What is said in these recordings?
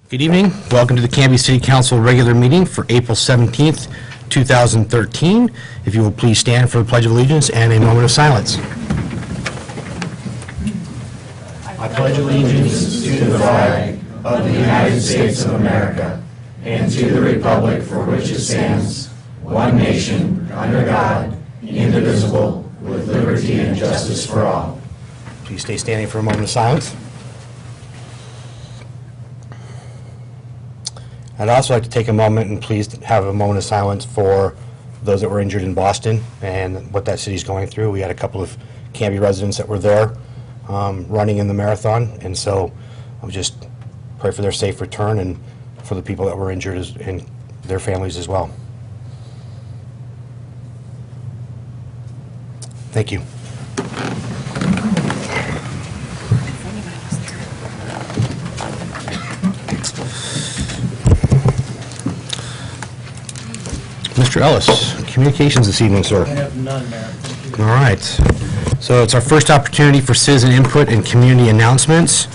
Good evening. Welcome to the Canby City Council regular meeting for April 17th, 2013. If you will please stand for the Pledge of Allegiance and a moment of silence. I pledge allegiance to the flag of the United States of America and to the republic for which it stands, one nation, under God, indivisible, with liberty and justice for all. Please stay standing for a moment of silence. I'd also like to take a moment and please have a moment of silence for those that were injured in Boston and what that city's going through. We had a couple of Canby residents that were there running in the marathon, and so I'll just pray for their safe return and for the people that were injured and their families as well. Thank you. Mr. Ellis, communications this evening, sir. I have none, Mayor. All right. So it's our first opportunity for citizen input and community announcements.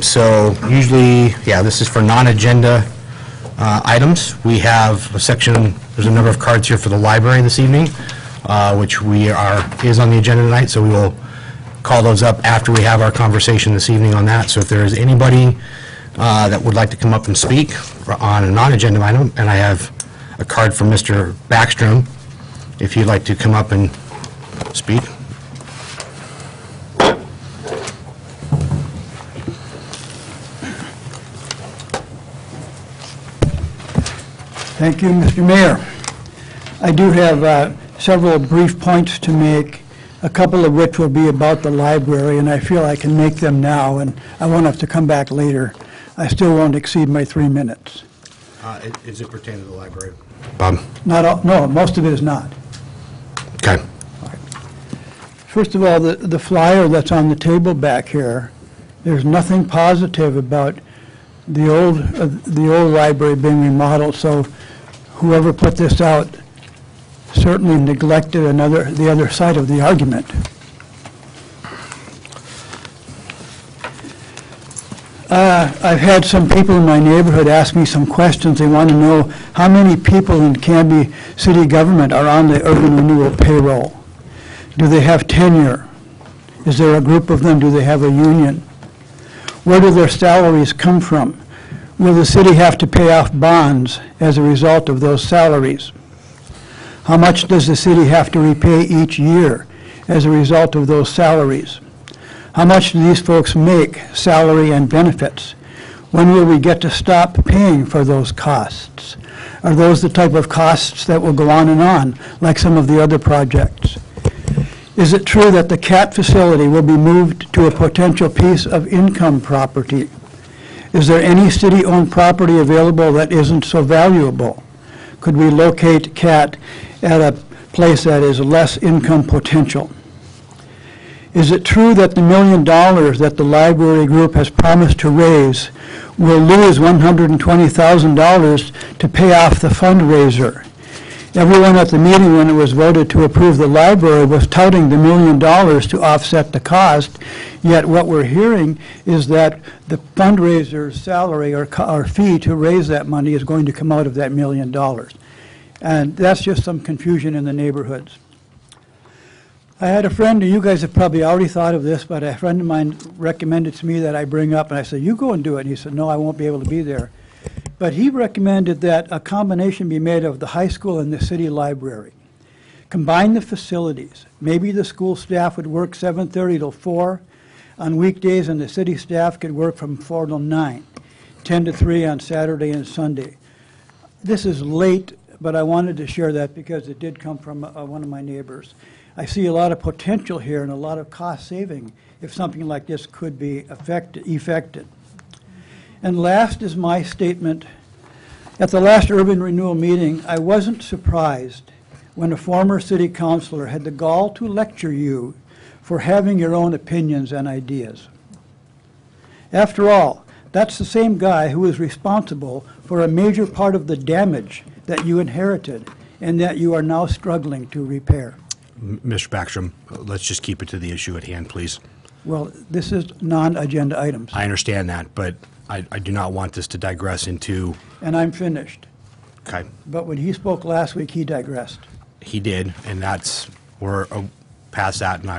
So usually, this is for non-agenda items. We have a section, there's a number of cards here for the library this evening, which is on the agenda tonight, so we will call those up after we have our conversation this evening on that. So if there is anybody that would like to come up and speak on a non-agenda item, and I have a card from Mr. Backstrom, if you'd like to come up and speak. Thank you, Mr. Mayor. I do have several brief points to make, a couple of which will be about the library, and I feel I can make them now, and I won't have to come back later. I still won't exceed my 3 minutes. Is it pertaining to the library? Not all, no, most of it is not. Okay. First of all, the flyer that's on the table back here, there's nothing positive about the old library being remodeled, so whoever put this out certainly neglected the other side of the argument. I've had some people in my neighborhood ask me some questions. They want to know how many people in Canby city government are on the urban renewal payroll. Do they have tenure? Is there a group of them? Do they have a union? Where do their salaries come from? Will the city have to pay off bonds as a result of those salaries? How much does the city have to repay each year as a result of those salaries? How much do these folks make, salary and benefits? When will we get to stop paying for those costs? Are those the type of costs that will go on, like some of the other projects? Is it true that the CAT facility will be moved to a potential piece of income property? Is there any city-owned property available that isn't so valuable? Could we locate CAT at a place that is less income potential? Is it true that the $1 million that the library group has promised to raise will lose $120,000 to pay off the fundraiser? Everyone at the meeting when it was voted to approve the library was touting the $1 million to offset the cost, yet what we're hearing is that the fundraiser's salary or fee to raise that money is going to come out of that $1 million. And that's just some confusion in the neighborhoods. I had a friend, and you guys have probably already thought of this, but a friend of mine recommended to me that I bring up, and I said, you go and do it. And he said, no, I won't be able to be there. But he recommended that a combination be made of the high school and the city library. Combine the facilities. Maybe the school staff would work 7:30 till 4 on weekdays, and the city staff could work from 4 till 9, 10 to 3 on Saturday and Sunday. This is late, but I wanted to share that because it did come from one of my neighbors. I see a lot of potential here and a lot of cost saving if something like this could be effected. And last is my statement. At the last urban renewal meeting, I wasn't surprised when a former city councilor had the gall to lecture you for having your own opinions and ideas. After all, that's the same guy who is responsible for a major part of the damage that you inherited and that you are now struggling to repair. Mr. Backstrom, let's just keep it to the issue at hand, please. Well, this is non-agenda items, I understand that, but I do not want this to digress into, and I'm finished. okay, But when he spoke last week, he digressed. he did, and we're past that, and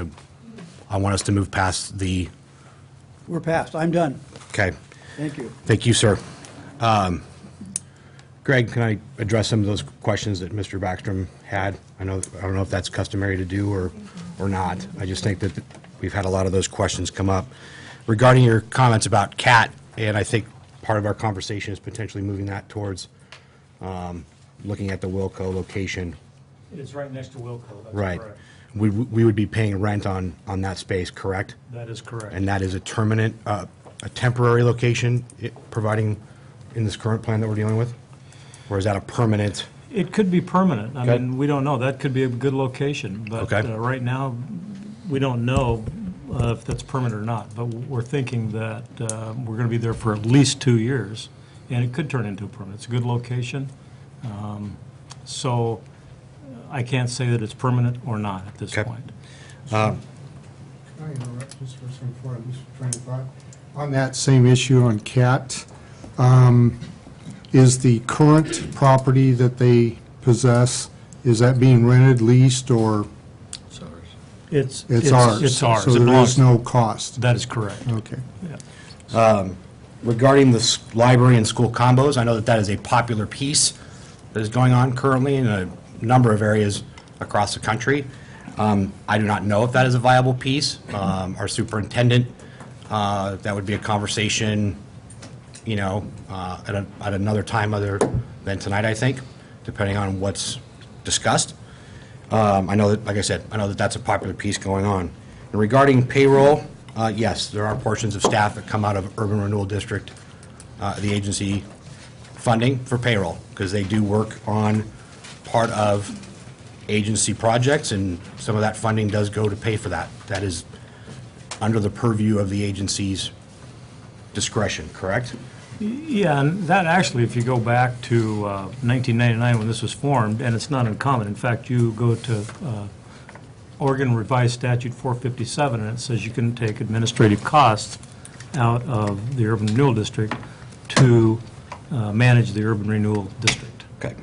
I want us to move past the, We're past. I'm done. okay. Thank you. Thank you, sir. Greg, can I address some of those questions that Mr. Backstrom had? I don't know if that's customary to do or not. I just think that we've had a lot of those questions come up. Regarding your comments about CAT, and I think part of our conversation is potentially moving that towards looking at the Wilco location. It's right next to Wilco, that's Right. correct. We would be paying rent on that space, correct? That is correct. And that is a temporary location, providing in this current plan that we're dealing with? Or is that a permanent? It could be permanent. I Okay. mean, we don't know. That could be a good location. But Okay. right now, we don't know if that's permanent or not. But we're thinking that we're going to be there for at least 2 years, and it could turn into a permanent. It's a good location. So I can't say that it's permanent or not at this Okay. point. Can I interrupt just for some before I lose train of thought? On that same issue on CAT, is the current property that they possess, is that being rented, leased, or It's it's ours? It's ours. So It there belongs- is no cost? That is correct. Okay. Yeah. Regarding the library and school combos, I know that is a popular piece that is going on currently in a number of areas across the country. I do not know if that is a viable piece. Our superintendent, that would be a conversation, at another time other than tonight, I think, depending on what's discussed. I know that, like I said, I know that that's a popular piece going on. And regarding payroll, yes, there are portions of staff that come out of Urban Renewal District, the agency funding for payroll, because they do work on part of agency projects, and some of that funding does go to pay for that. That is under the purview of the agency's discretion, correct? Yeah, and that actually, if you go back to 1999 when this was formed, and it's not uncommon. In fact, you go to Oregon Revised Statute 457, and it says you can take administrative costs out of the Urban Renewal District to manage the Urban Renewal District. Okay.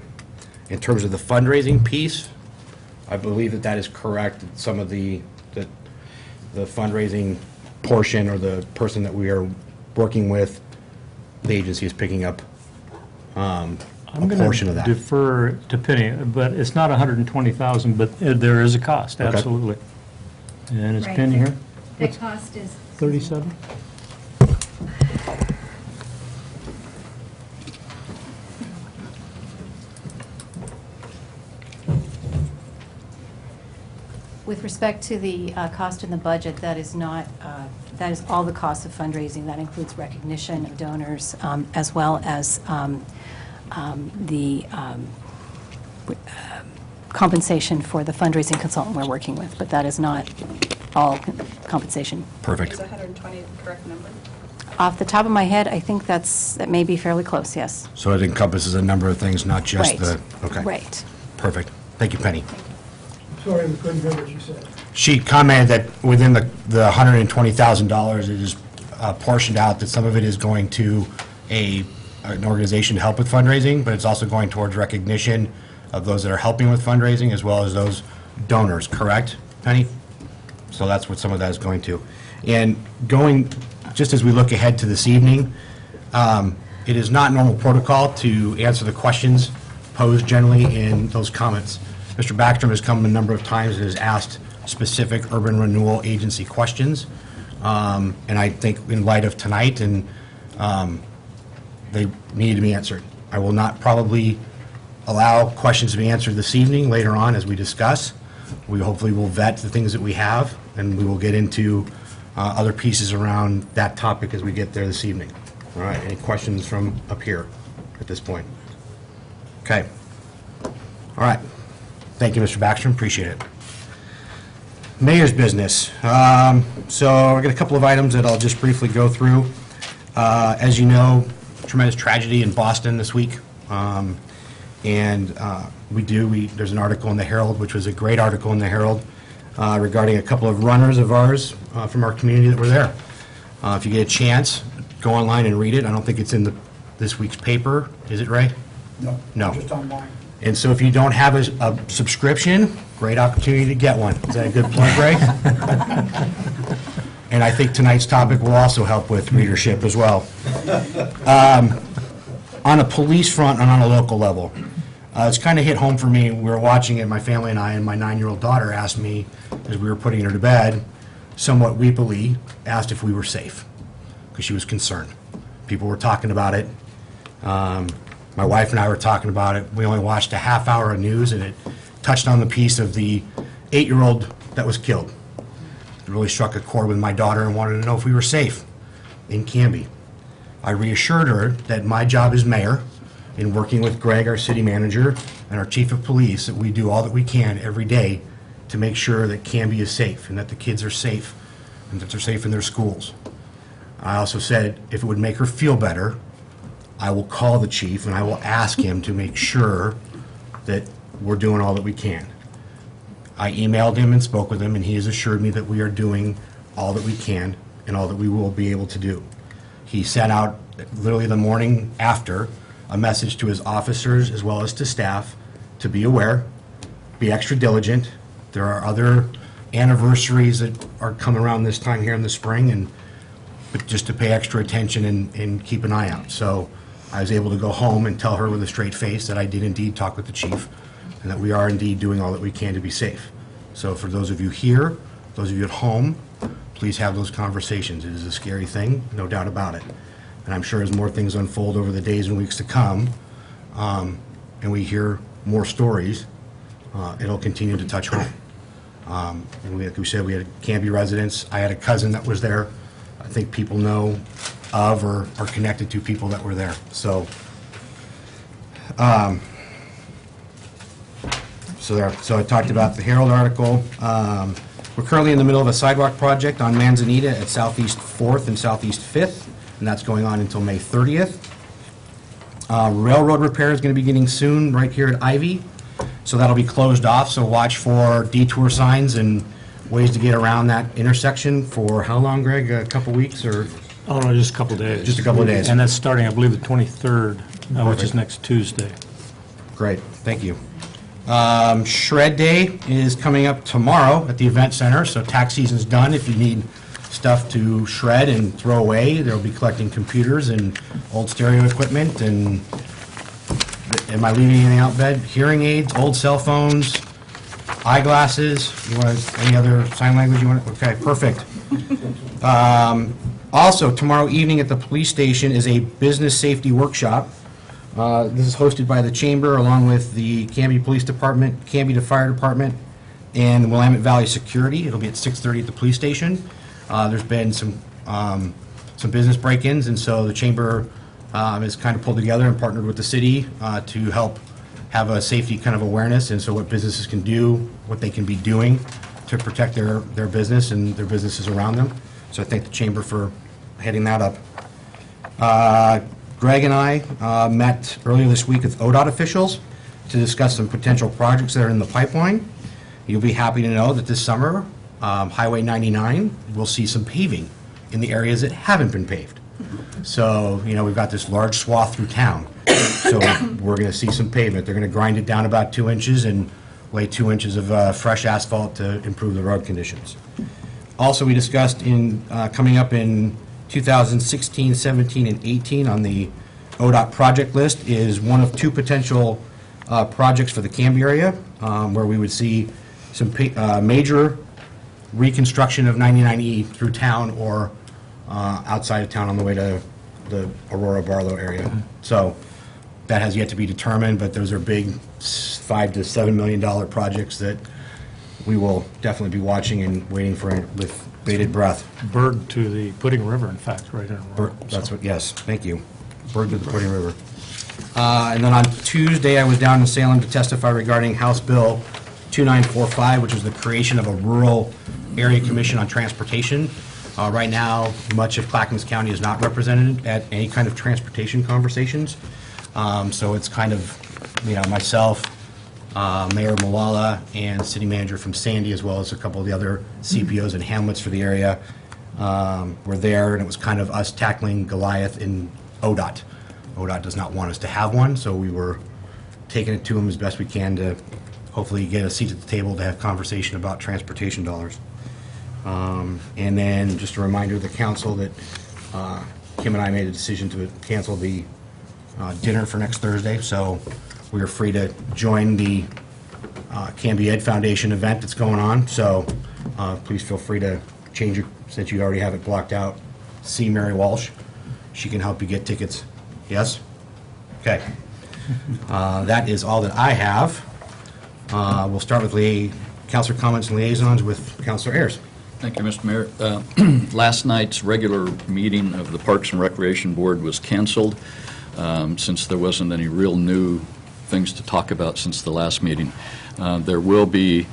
In terms of the fundraising piece, I believe that is correct. Some of the fundraising portion, or the person that we are working with, the agency is picking up a portion of that. I'm going to defer to Penny, but it's not 120,000, but there is a cost, Okay. absolutely. And is Right. Penny here? The cost is 37? With respect to the cost in the budget, that is not, that is all the costs of fundraising. That includes recognition of donors, as well as the compensation for the fundraising consultant we're working with, but that is not all compensation. Perfect. Is 120 the correct number? Off the top of my head, I think that may be fairly close, yes. So it encompasses a number of things, not just Right. the, okay. Right. Perfect. Thank you, Penny. Sorry, we couldn't hear what you said. She commented that within the $120,000, it is portioned out, that some of it is going to an organization to help with fundraising, but it's also going towards recognition of those that are helping with fundraising, as well as those donors, correct, Penny? So that's what some of that is going to. And just as we look ahead to this evening, it is not normal protocol to answer the questions posed generally in those comments. Mr. Backstrom has come a number of times and has asked specific urban renewal agency questions. And I think in light of tonight, and they need to be answered. I will not probably allow questions to be answered this evening, later on as we discuss. We hopefully will vet the things that we have, and we will get into other pieces around that topic as we get there this evening. All right, any questions from up here at this point? Okay. All right. Thank you, Mr. Backstrom, appreciate it. Mayor's business. So I've got a couple of items that I'll just briefly go through. As you know, tremendous tragedy in Boston this week. There's an article in the Herald, which was a great article in the Herald, regarding a couple of runners of ours from our community that were there. If you get a chance, go online and read it. I don't think it's in this week's paper. Is it, Ray? No. Just online. And so if you don't have a subscription, great opportunity to get one. Is that a good plug, Ray? And I think tonight's topic will also help with readership as well. On a police front and on a local level, it's kind of hit home for me. We were watching it, my family and I, and my 9-year-old daughter asked me, as we were putting her to bed, somewhat weepily, asked if we were safe, because she was concerned. People were talking about it. My wife and I were talking about it. We only watched a half hour of news, and it touched on the piece of the 8-year-old that was killed. It really struck a chord with my daughter and wanted to know if we were safe in Canby. I reassured her that my job as mayor, in working with Greg, our city manager, and our chief of police, that we do all that we can every day to make sure that Canby is safe and that the kids are safe and that they're safe in their schools. I also said if it would make her feel better, I will call the chief and I will ask him to make sure that we're doing all that we can. I emailed him and spoke with him, and he has assured me that we are doing all that we can and all that we will be able to do. He sent out, literally the morning after, a message to his officers as well as to staff to be aware, be extra diligent. There are other anniversaries that are coming around this time here in the spring, but just to pay extra attention and keep an eye out. So I was able to go home and tell her with a straight face that I did indeed talk with the chief and that we are indeed doing all that we can to be safe. So for those of you here, those of you at home, please have those conversations. It is a scary thing, no doubt about it. And I'm sure as more things unfold over the days and weeks to come, and we hear more stories, it'll continue to touch home. And like we said, we had Canby residents. I had a cousin that was there. I think people know of or are connected to people that were there. So, so I talked about the Herald article. We're currently in the middle of a sidewalk project on Manzanita at Southeast 4th and Southeast 5th, and that's going on until May 30th. Railroad repair is going to be beginning soon right here at Ivy, so that'll be closed off, so watch for detour signs and ways to get around that intersection for how long, Greg? A couple weeks or? Oh, no, just a couple days. Just a couple of days. And that's starting, I believe, the 23rd, which is next Tuesday. Great, thank you. Shred Day is coming up tomorrow at the Event Center, so tax season's done. If you need stuff to shred and throw away, they'll be collecting computers and old stereo equipment and, am I leaving anything out, Ben? Hearing aids, old cell phones, eyeglasses. You want any other sign language you want? Okay, perfect. Also, tomorrow evening at the police station is a business safety workshop. This is hosted by the Chamber along with the Canby Police Department, Canby Fire Department, and Willamette Valley Security. It'll be at 6:30 at the police station. There's been some business break-ins, and so the Chamber has kind of pulled together and partnered with the city to help have a safety kind of awareness, and so what businesses can do, what they can be doing to protect their business and their businesses around them. So I thank the Chamber for heading that up. Greg and I met earlier this week with ODOT officials to discuss some potential projects that are in the pipeline. You'll be happy to know that this summer, Highway 99 will see some paving in the areas that haven't been paved. So, you know, we've got this large swath through town. So we're going to see some pavement. They're going to grind it down about 2 inches and lay 2 inches of fresh asphalt to improve the road conditions. Also, we discussed in coming up in 2016, 17, and 18 on the ODOT project list is one of 2 potential projects for the Canby area where we would see some major reconstruction of 99E through town or outside of town on the way to the Aurora Barlow area. So that has yet to be determined, but those are big $5 to $7 million projects that we will definitely be watching and waiting for with bated breath. Bird to the Pudding River, in fact, right in Aurora. That's what, yes, thank you. Bird to the Pudding River. And then on Tuesday, I was down in Salem to testify regarding House Bill 2945, which is the creation of a rural area commission on transportation. Right now, much of Clackamas County is not represented at any kind of transportation conversations. So it's kind of, you know, myself, Mayor Malala and City Manager from Sandy, as well as a couple of the other CPOs and hamlets for the area, were there, and it was kind of us tackling Goliath in ODOT. ODOT does not want us to have one, so we were taking it to them as best we can to hopefully get a seat at the table to have conversation about transportation dollars. And then just a reminder to the council that Kim and I made a decision to cancel the dinner for next Thursday, so we are free to join the Canby Ed Foundation event that's going on. So please feel free to change your, since you already have it blocked out, see Mary Walsh. She can help you get tickets. Yes? Okay. That is all that I have. We'll start with the councilor comments and liaisons with Councilor Ayers. Thank you, Mr. Mayor. Last night's regular meeting of the Parks and Recreation Board was canceled since there wasn't any real new things to talk about since the last meeting. There will be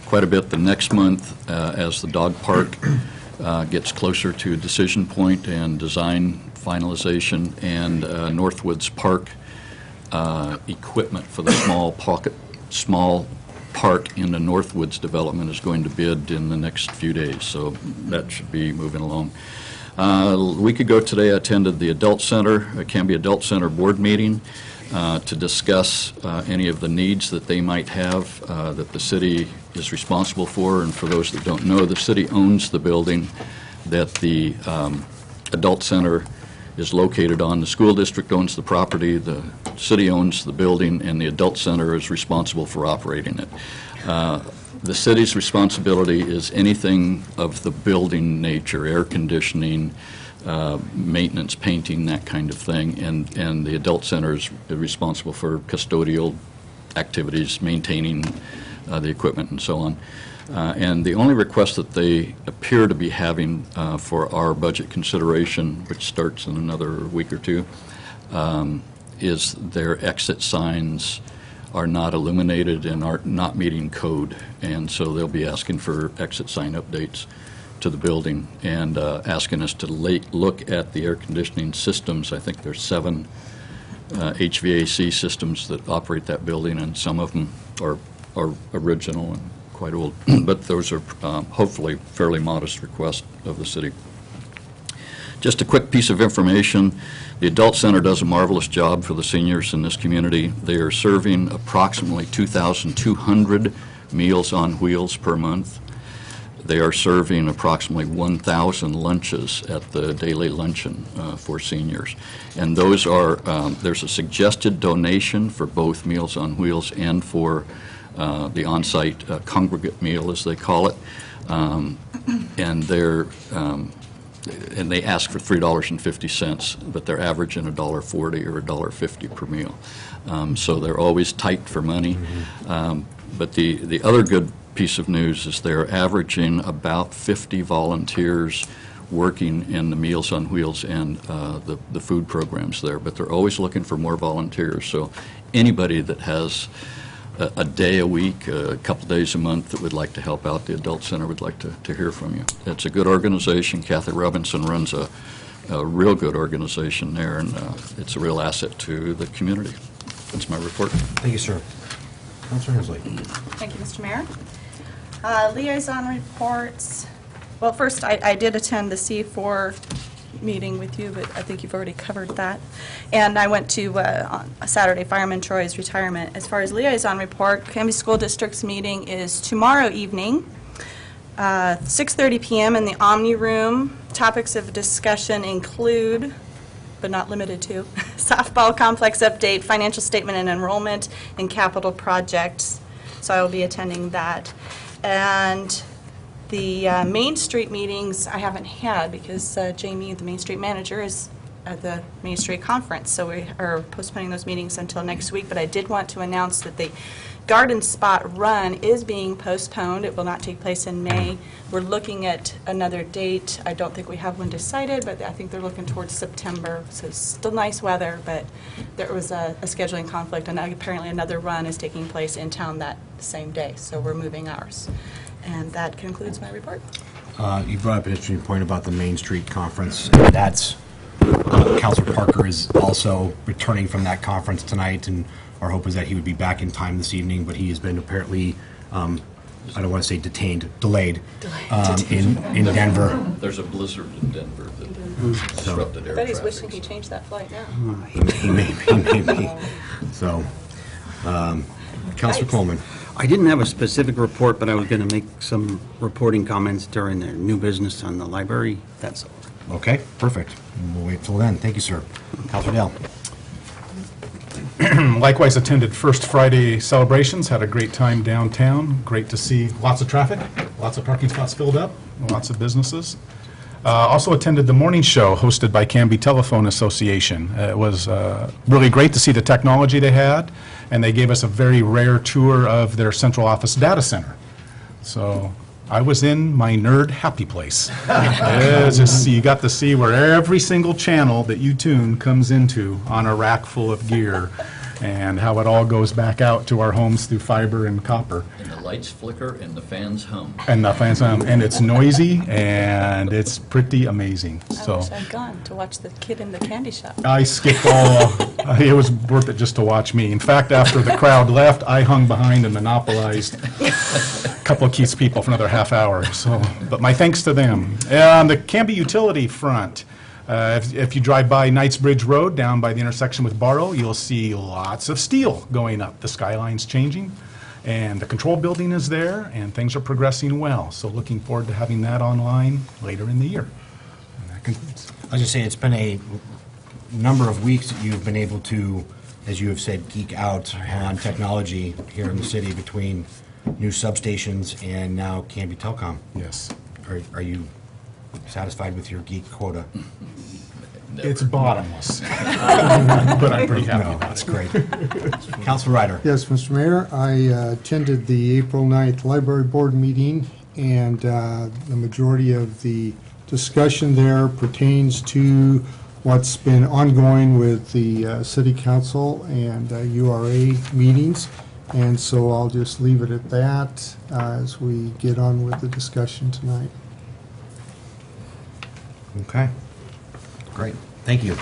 quite a bit the next month as the dog park gets closer to decision point and design finalization, and Northwoods Park equipment for the small park in the Northwoods development is going to bid in the next few days, so that should be moving along. A week ago today, I attended the Adult Center, Canby Adult Center board meeting to discuss any of the needs that they might have that the city is responsible for. And for those that don't know, the city owns the building that the Adult Center is located on. The school district owns the property, the city owns the building, and the Adult Center is responsible for operating it. The city's responsibility is anything of the building nature, air conditioning, maintenance, painting, that kind of thing, and the Adult Center is responsible for custodial activities, maintaining the equipment and so on. And the only request that they appear to be having for our budget consideration, which starts in another week or two, is their exit signs are not illuminated and are not meeting code. And so they'll be asking for exit sign updates to the building and asking us to look at the air conditioning systems. I think there's 7 HVAC systems that operate that building, and some of them are original and quite old, but those are hopefully fairly modest requests of the city. Just a quick piece of information. The Adult Center does a marvelous job for the seniors in this community. They are serving approximately 2,200 Meals on Wheels per month. They are serving approximately 1,000 lunches at the daily luncheon for seniors. And those are, there's a suggested donation for both Meals on Wheels and for the on-site congregate meal, as they call it. And they're and they ask for $3.50, but they're averaging $1.40 or $1.50 per meal. So they're always tight for money. But the other good piece of news is they're averaging about 50 volunteers working in the Meals on Wheels and the food programs there. But they're always looking for more volunteers. So anybody that has a day a week, a couple days a month that would like to help out the Adult Center would like to hear from you. It's a good organization. Kathy Robinson runs a real good organization there, and it's a real asset to the community. That's my report. Thank you, sir. Councilor Hensley. Thank you, Mr. Mayor. Liaison reports. Well, first, I did attend the C4 meeting with you, but I think you've already covered that. And I went to on a Saturday Fireman Troy's retirement. As far as liaison report, Canby School District's meeting is tomorrow evening, 6:30 p.m. in the Omni Room. Topics of discussion include, but not limited to, softball complex update, financial statement and enrollment, and capital projects. So I will be attending that. And the Main Street meetings I haven't had because Jamie, the Main Street manager, is at the Main Street conference. So we are postponing those meetings until next week. But I did want to announce that the Garden Spot Run is being postponed. It will not take place in May. We're looking at another date. I don't think we have one decided, but I think they're looking towards September. So it's still nice weather, but there was a scheduling conflict, and apparently another run is taking place in town that same day. So we're moving ours. And that concludes my report. You brought up an interesting point about the Main Street Conference, and that's, Councilor Parker is also returning from that conference tonight, and Our hope is that he would be back in time this evening, but he has been apparently, I don't want to say delayed in Denver. There's a blizzard in Denver that disrupted air I bet he's traffic. wishing he changed that flight now. He may be. So, Counselor Coleman. I didn't have a specific report, but I was going to make some reporting comments during the new business on the library. That's all. Okay, perfect. We'll wait till then. Thank you, sir. Counselor Dale. Likewise attended First Friday celebrations, had a great time downtown. Great to see lots of traffic, lots of parking spots filled up, lots of businesses. Also attended the morning show hosted by Canby Telephone Association. It was really great to see the technology they had, and they gave us a very rare tour of their central office data center. So I was in my nerd happy place. You got to see where every single channel that you tune comes into on a rack full of gear, and how it all goes back out to our homes through fiber and copper. And the lights flicker and the fans hum. And it's noisy, and it's pretty amazing. I So wish I'd gone to watch the kid in the candy shop. I skipped it was worth it just to watch me. In fact, after the crowd left, I hung behind and monopolized a couple of Keith's people for another half hour. So, but my thanks to them. On the Canby utility front, if you drive by Knightsbridge Road down by the intersection with Barrow, you'll see lots of steel going up. The skyline's changing, and the control building is there, and things are progressing well. So looking forward to having that online later in the year. And that concludes. I was just saying, it's been a number of weeks that you've been able to, as you have said, geek out on technology here in the city between new substations and now Canby Telecom. Yes. Are you satisfied with your geek quota? It's bottomless. But I'm pretty happy No, about that's it. great. Councilor Ryder. Yes, Mr. Mayor, I attended the April 9th Library Board meeting, and the majority of the discussion there pertains to what's been ongoing with the City Council and URA meetings, and so I'll just leave it at that as we get on with the discussion tonight. Okay. Great. Thank you.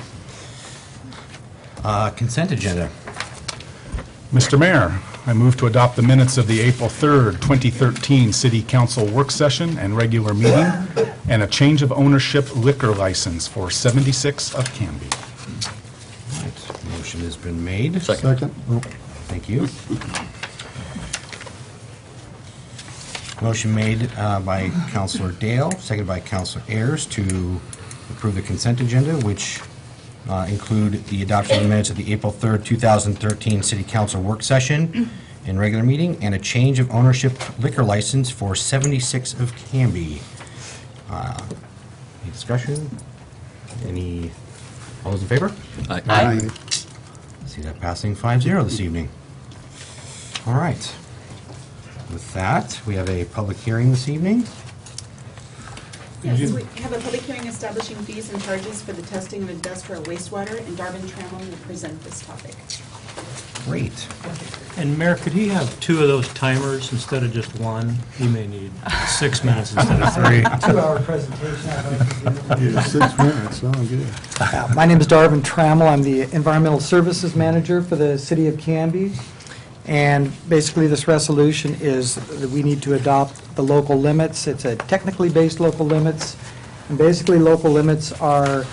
Consent agenda. Mr. Mayor, I move to adopt the minutes of the April 3rd, 2013 City Council work session and regular meeting, and a change of ownership liquor license for 76 of Canby. Right. Motion has been made. Second. Thank you. Motion made by Councilor Dale, seconded by Councilor Ayers to approve the consent agenda, which include the adoption of the minutes of the April 3rd, 2013 City Council work session and regular meeting, and a change of ownership liquor license for 76 of Canby. Any discussion? All those in favor? Aye. See that passing 5-0 this evening. All right. With that, we have a public hearing this evening. Yes, we have a public hearing establishing fees and charges for the testing of industrial wastewater, and Darvin Trammell will present this topic. Great. And Mayor, could he have two of those timers instead of just one? He may need 6 minutes instead of 3. 2-hour presentation. I'd like to do. 6 minutes, oh, good. My name is Darvin Trammell. I'm the Environmental Services Manager for the City of Canby. And basically, this resolution is that we need to adopt the local limits. It's a technically based local limits. And basically, local limits are,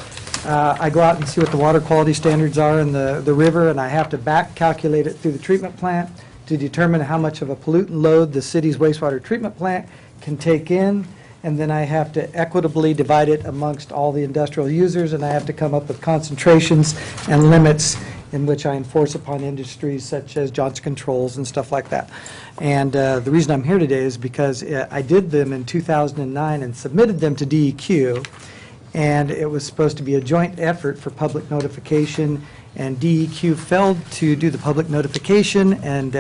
I go out and see what the water quality standards are in the river, and I have to back calculate it through the treatment plant to determine how much of a pollutant load the city's wastewater treatment plant can take in. And then I have to equitably divide it amongst all the industrial users, and I have to come up with concentrations and limits in which I enforce upon industries such as Johnson Controls and stuff like that. And the reason I'm here today is because I did them in 2009 and submitted them to DEQ, and it was supposed to be a joint effort for public notification, and DEQ failed to do the public notification, and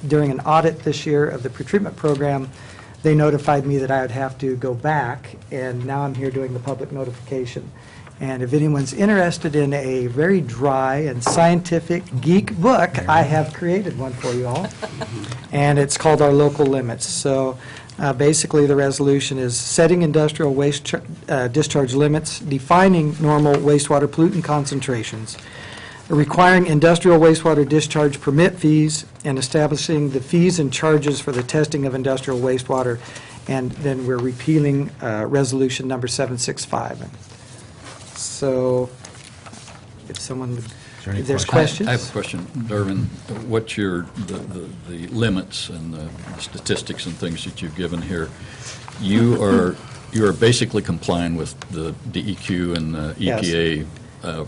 during an audit this year of the pretreatment program, they notified me that I would have to go back, and now I'm here doing the public notification. And if anyone's interested in a very dry and scientific geek book, I have created one for you all. And it's called Our Local Limits. So basically, the resolution is setting industrial waste discharge limits, defining normal wastewater pollutant concentrations, requiring industrial wastewater discharge permit fees and establishing the fees and charges for the testing of industrial wastewater. And then we're repealing resolution number 765. So if someone would, if there's questions? I have a question, Darvin. What's the limits and the statistics and things that you've given here? You are basically complying with the DEQ and the EPA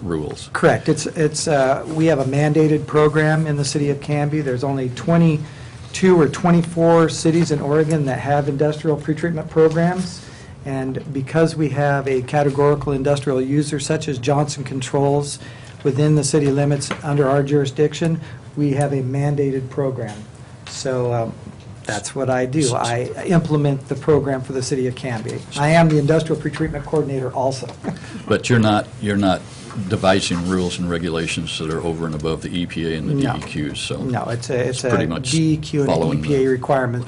rules. Correct. We have a mandated program in the city of Canby. There's only 22 or 24 cities in Oregon that have industrial pretreatment programs. And because we have a categorical industrial user such as Johnson Controls within the city limits under our jurisdiction, we have a mandated program. So that's what I do. I implement the program for the city of Canby. I am the industrial pretreatment coordinator also. But you're not devising rules and regulations that are over and above the EPA and the No. DEQs, so. No, it's a pretty much DEQ and following EPA the- requirement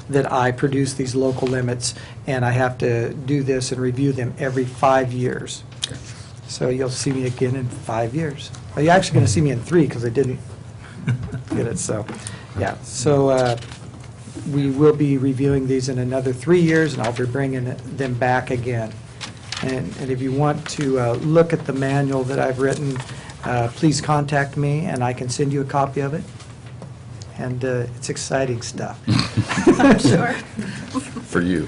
that I produce these local limits, and I have to do this and review them every 5 years. So you'll see me again in 5 years. Well, you're actually going to see me in 3 because I didn't get it, so, yeah. So we will be reviewing these in another 3 years, and I'll be bringing them back again. And if you want to look at the manual that I've written, please contact me, and I can send you a copy of it. And it's exciting stuff. I'm sure. For you.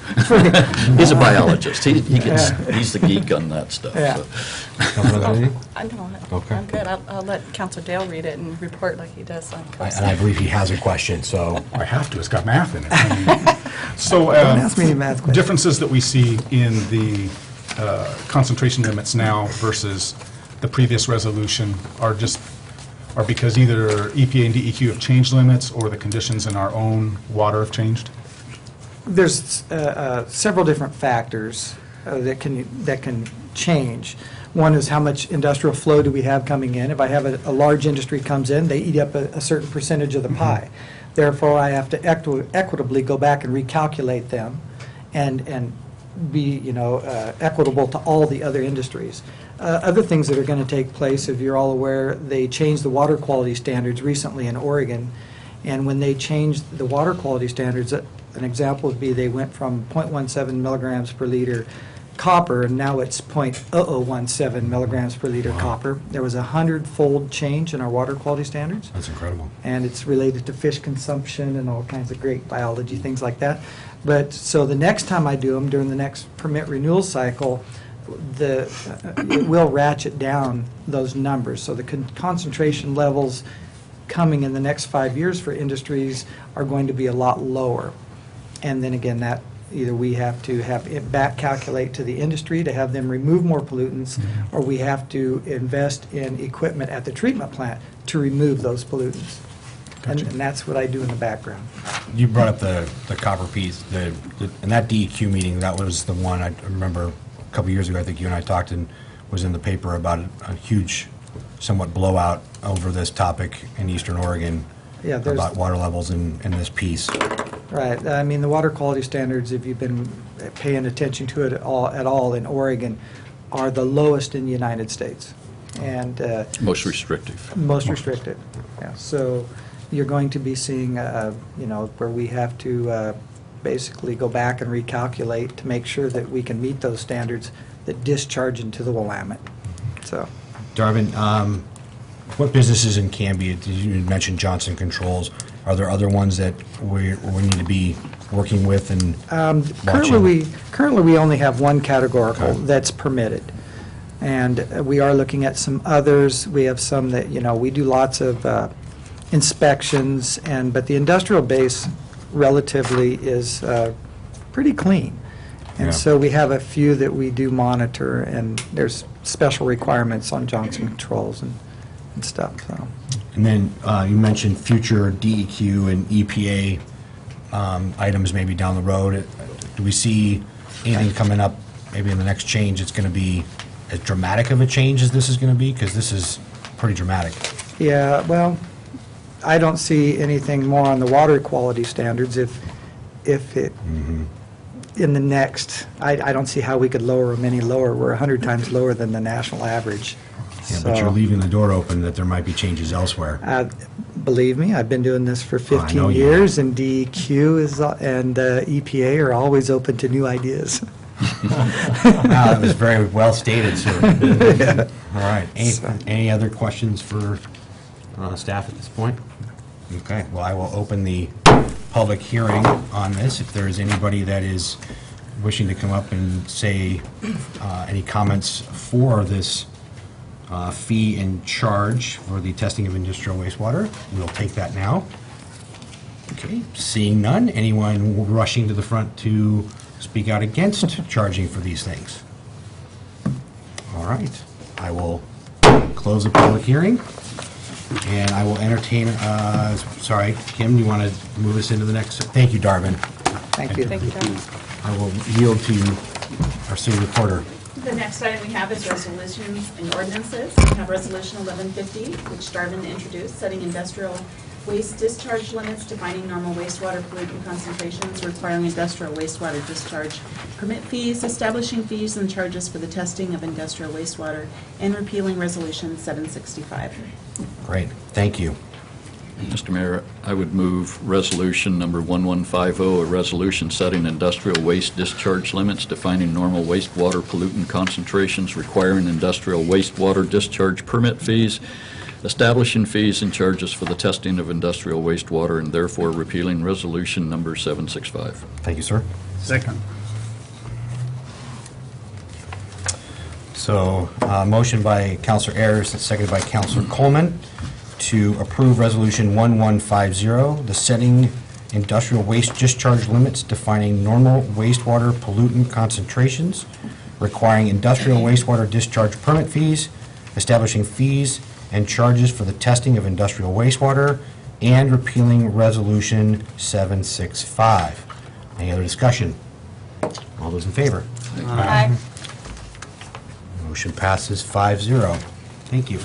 He's a biologist. He's the geek on that stuff. Yeah. so. I know. Okay. I'm good. I'll let Counselor Dale read it and report like he does on And I COSA. believe he has a question, so. I have to, it's got math in it. I mean, So, Don't ask me any math questions. differences that we see in the concentration limits now versus the previous resolution are because either EPA and DEQ have changed limits or the conditions in our own water have changed? There's several different factors that can change. One is how much industrial flow do we have coming in. If I have a large industry comes in, they eat up a certain percentage of the pie. Therefore, I have to equitably go back and recalculate them and be, equitable to all the other industries. Other things that are going to take place, if you're all aware, they changed the water quality standards recently in Oregon. And when they changed the water quality standards, an example would be they went from 0.17 milligrams per liter copper, and now it's 0.0017 milligrams per liter copper. There was a 100-fold change in our water quality standards. That's incredible. And it's related to fish consumption and all kinds of great biology, things like that. But, so the next time I do them, during the next permit renewal cycle, it will ratchet down those numbers. So the concentration levels coming in the next 5 years for industries are going to be a lot lower. And then again, that either we have to have it back calculate to the industry to have them remove more pollutants, or we have to invest in equipment at the treatment plant to remove those pollutants. And that's what I do in the background. You brought up the copper piece, in that DEQ meeting, that was the one, I remember a couple years ago, I think you and I talked and was in the paper about a huge, somewhat blowout over this topic in Eastern Oregon Yeah, there's- about water levels in this piece. Right. I mean, the water quality standards, if you've been paying attention to it at all in Oregon, are the lowest in the United States. And Most restrictive. most restricted. Yeah. So you're going to be seeing, where we have to basically go back and recalculate to make sure that we can meet those standards that discharge into the Willamette. So. Darvin, what businesses in Canby, you mentioned Johnson Controls, are there other ones that we need to be working with and watching? Currently, we only have one categorical Okay. that's permitted. And we are looking at some others. We have some that, we do lots of inspections, but the industrial base relatively is pretty clean. Yeah. And so we have a few that we do monitor, and there's special requirements on Johnson Controls and stuff, so. And then you mentioned future DEQ and EPA items maybe down the road. Do we see anything coming up, maybe in the next change, it's going to be as dramatic of a change as this is going to be? Because this is pretty dramatic. Yeah, well, I don't see anything more on the water quality standards if it, in the next, I don't see how we could lower them any lower. We're 100 times lower than the national average. Yeah, but you're So- leaving the door open that there might be changes elsewhere. Believe me, I've been doing this for Oh, I know 15 you years, and DEQ and EPA are always open to new ideas. That was very well stated, sir. All right. Any other questions for staff at this point? Okay, well, I will open the public hearing on this. If there is anybody that is wishing to come up and say any comments for this fee and charge for the testing of industrial wastewater, we'll take that now. Okay, seeing none, anyone rushing to the front to speak out against charging for these things? All right, I will close the public hearing, and I will entertain, sorry, Kim, you want to move us into the next? Thank you, Darvin. Thank you. Thank you, Darren. I will yield to our city reporter. The next item we have is resolutions and ordinances. We have Resolution 1150, which Darvin introduced, setting industrial waste discharge limits, defining normal wastewater pollutant concentrations, requiring industrial wastewater discharge permit fees, establishing fees and charges for the testing of industrial wastewater, and repealing Resolution 765. Great, thank you. Mr. Mayor, I would move resolution number 1150, a resolution setting industrial waste discharge limits, defining normal wastewater pollutant concentrations, requiring industrial wastewater discharge permit fees, establishing fees and charges for the testing of industrial wastewater, and therefore repealing resolution number 765. Thank you, sir. Second. So, motion by Counselor Ayers, and seconded by Counselor Coleman, to approve Resolution 1150, the setting industrial waste discharge limits, defining normal wastewater pollutant concentrations, requiring industrial wastewater discharge permit fees, establishing fees and charges for the testing of industrial wastewater, and repealing Resolution 765. Any other discussion? All those in favor? Aye. Motion passes 5-0. Thank you.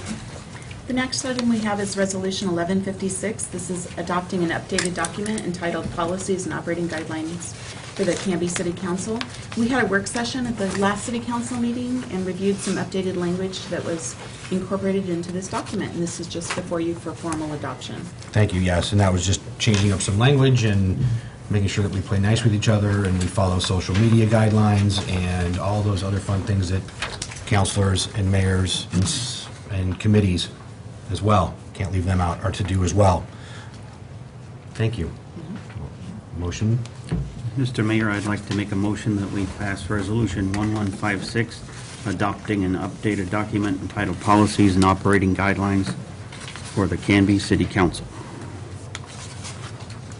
The next item we have is Resolution 1156. This is adopting an updated document entitled Policies and Operating Guidelines for the Canby City Council. We had a work session at the last City Council meeting and reviewed some updated language that was incorporated into this document, and this is just before you for formal adoption. Thank you, yes, and that was just changing up some language and making sure that we play nice with each other and we follow social media guidelines and all those other fun things that councilors and mayors and committees as well, can't leave them out, are to do as well. Thank you. Motion? Mr. Mayor, I'd like to make a motion that we pass Resolution 1156, adopting an updated document entitled Policies and Operating Guidelines for the Canby City Council.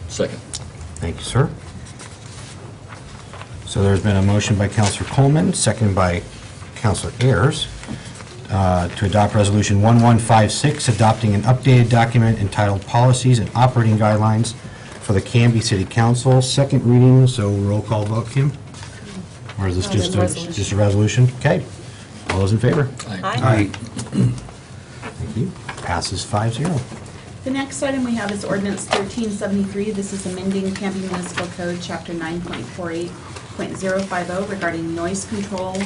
Second. Thank you, sir. So there's been a motion by Counselor Coleman, seconded by Counselor Ayers, to adopt Resolution 1156, adopting an updated document entitled Policies and Operating Guidelines for the Canby City Council. Second reading, so roll call vote, Kim? Or is this just a resolution? Okay. All those in favor? Aye. Thank you. Passes 5-0. The next item we have is Ordinance 1373. This is amending Canby Municipal Code, Chapter 9.48.050 regarding noise control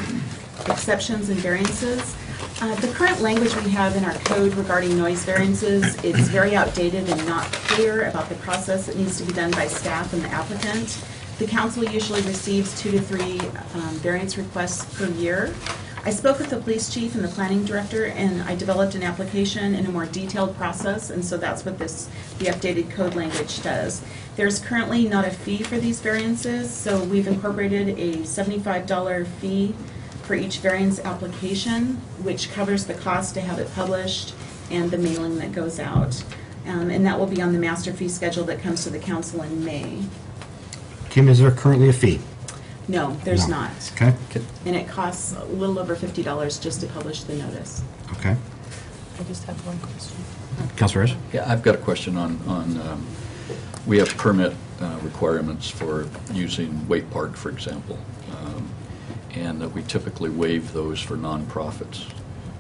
exceptions and variances. The current language we have in our code regarding noise variances is very outdated and not clear about the process that needs to be done by staff and the applicant. The council usually receives 2 to 3 variance requests per year. I spoke with the police chief and the planning director, and I developed an application in a more detailed process, and so that's what the updated code language does. There's currently not a fee for these variances, so we've incorporated a $75 fee for each variance application, which covers the cost to have it published and the mailing that goes out. And that will be on the master fee schedule that comes to the council in May. Kim, is there currently a fee? No, there's No. not. Okay. And it costs a little over $50 just to publish the notice. Okay. I just have one question. Counselor Ayers? Yeah, I've got a question on we have permit requirements for using Wake Park, for example, and that we typically waive those for nonprofits.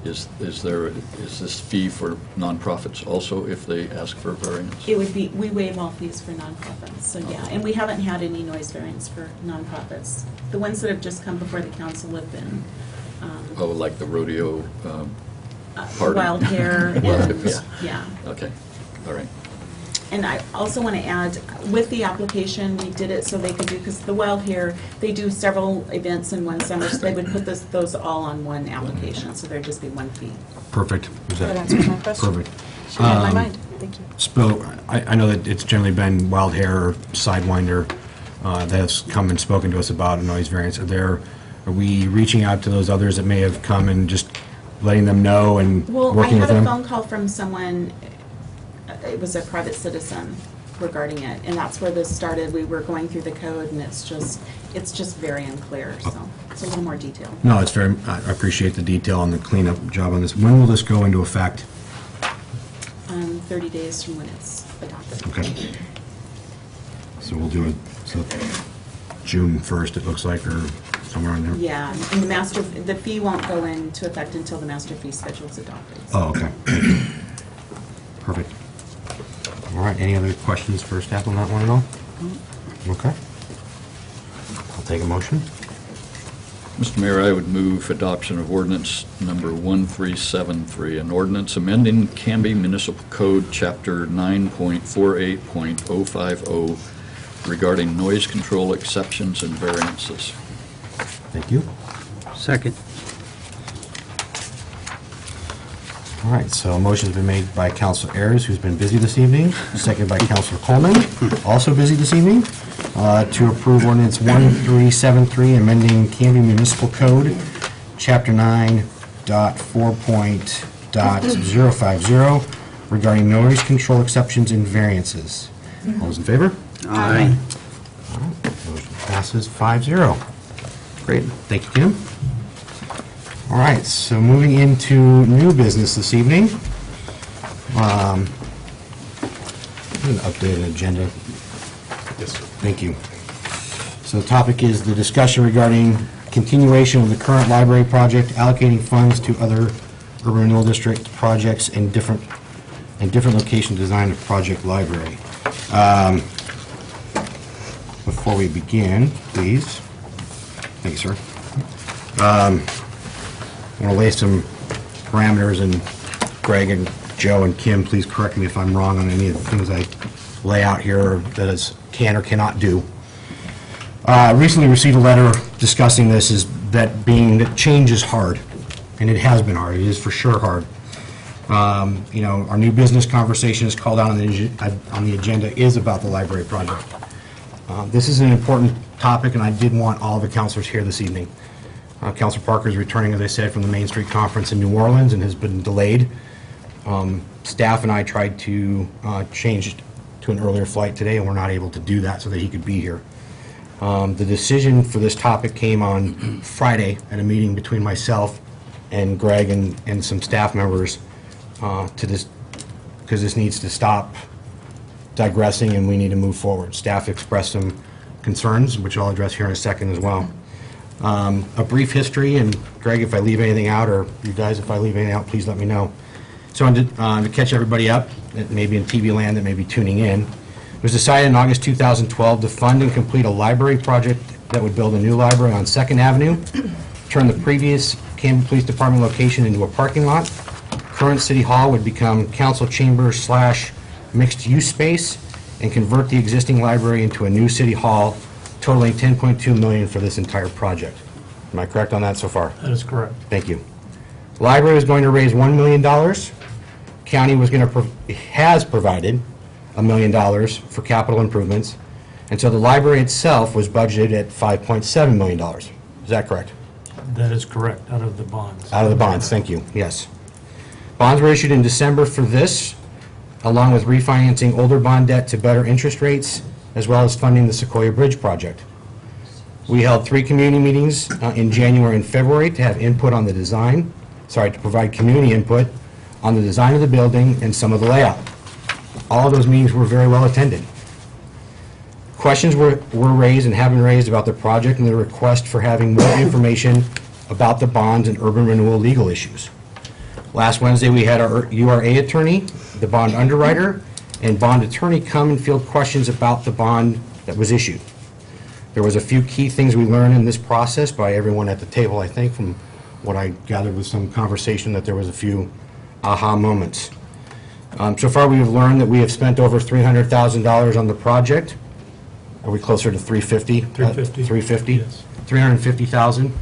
Is this fee for nonprofits also if they ask for a variance? It would be, we waive all fees for nonprofits, so yeah. And we haven't had any noise variance for nonprofits. The ones that have just come before the council have been, Oh, like the rodeo Pardon? wild hair. Wild and- hair, Yeah. Okay, all right. And I also want to add, with the application, we did it so they could do, because the Wild Hair, they do several events in one summer, so they would put those all on one application, so there'd just be one fee. Perfect. Is That that answers my question. perfect? She read my mind. Thank you. I know that it's generally been Wild Hair or Sidewinder that has come and spoken to us about a noise variance. Are we reaching out to those others that may have come and just letting them know and Well, I working with had a them? phone call from someone, it was a private citizen regarding it, and that's where this started. We were going through the code, and it's just very unclear, so it's a little more detailed. No, it's very, I appreciate the detail and the cleanup job on this. When will this go into effect? 30 days from when it's adopted. Okay. So we'll do it, so June 1st, it looks like, or somewhere in there? Yeah, and the fee won't go into effect until the master fee schedule is adopted. Oh, okay. Perfect. All right, any other questions for staff on that one at all? Okay. I'll take a motion. Mr. Mayor, I would move adoption of ordinance number 1373, an ordinance amending Canby Municipal Code, Chapter 9.48.050 regarding noise control exceptions and variances. Thank you. Second. All right, so a motion's been made by Councilor Ayers, who's been busy this evening, seconded by Councilor Coleman, also busy this evening, to approve ordinance 1373, amending Canby Municipal Code, Chapter 9.4.050, regarding noise control exceptions and variances. All those in favor? Aye. Motion passes 5-0. Great, thank you, Kim. All right, so moving into new business this evening. An updated agenda. Yes, sir. Thank you. So the topic is the discussion regarding continuation of the current library project, allocating funds to other urban renewal district projects and different location design of project library. Before we begin, please. Thank you, sir. I want to lay some parameters, and Greg and Joe and Kim, please correct me if I'm wrong on any of the things I lay out here that is can or cannot do. Recently received a letter discussing this, is that change is hard, and it has been hard. It is for sure hard. You know, our new business conversation is called out on the agenda is about the library project. This is an important topic, and I did want all the counselors here this evening. Councilor Parker is returning, as I said, from the Main Street Conference in New Orleans and has been delayed. Staff and I tried to change to an earlier flight today, and we're not able to do that so that he could be here. The decision for this topic came on Friday at a meeting between myself and Greg and some staff members because this needs to stop digressing and we need to move forward. Staff expressed some concerns, which I'll address here in a second as well. A brief history, and Greg, if I leave anything out, or you guys, if I leave anything out, please let me know. So to catch everybody up, that may be in TV land that may be tuning in, it was decided in August 2012 to fund and complete a library project that would build a new library on 2nd Avenue, turn the previous Canby Police Department location into a parking lot. Current City Hall would become council chambers / mixed-use space, and convert the existing library into a new City Hall, totaling $10.2 million for this entire project. Am I correct on that so far? That is correct. Thank you. The library was going to raise $1 million. County has provided $1 million for capital improvements, and so the library itself was budgeted at $5.7 million. Is that correct? That is correct, out of the bonds. Out of the bonds, thank you, yes. Bonds were issued in December for this, along with refinancing older bond debt to better interest rates, as well as funding the Sequoia Bridge project. We held 3 community meetings in January and February to have input on the design, to provide community input on the design of the building and some of the layout. All of those meetings were very well attended. Questions were raised and have been raised about the project and the request for having more information about the bonds and urban renewal legal issues. Last Wednesday, we had our URA attorney, the bond underwriter, and bond attorney come and field questions about the bond that was issued. There was a few key things we learned in this process by everyone at the table, I think, from what I gathered with some conversation, that there was a few aha moments. So far, we have learned that we have spent over $300,000 on the project. Are we closer to 350? 350. 350? Yes. 350,000.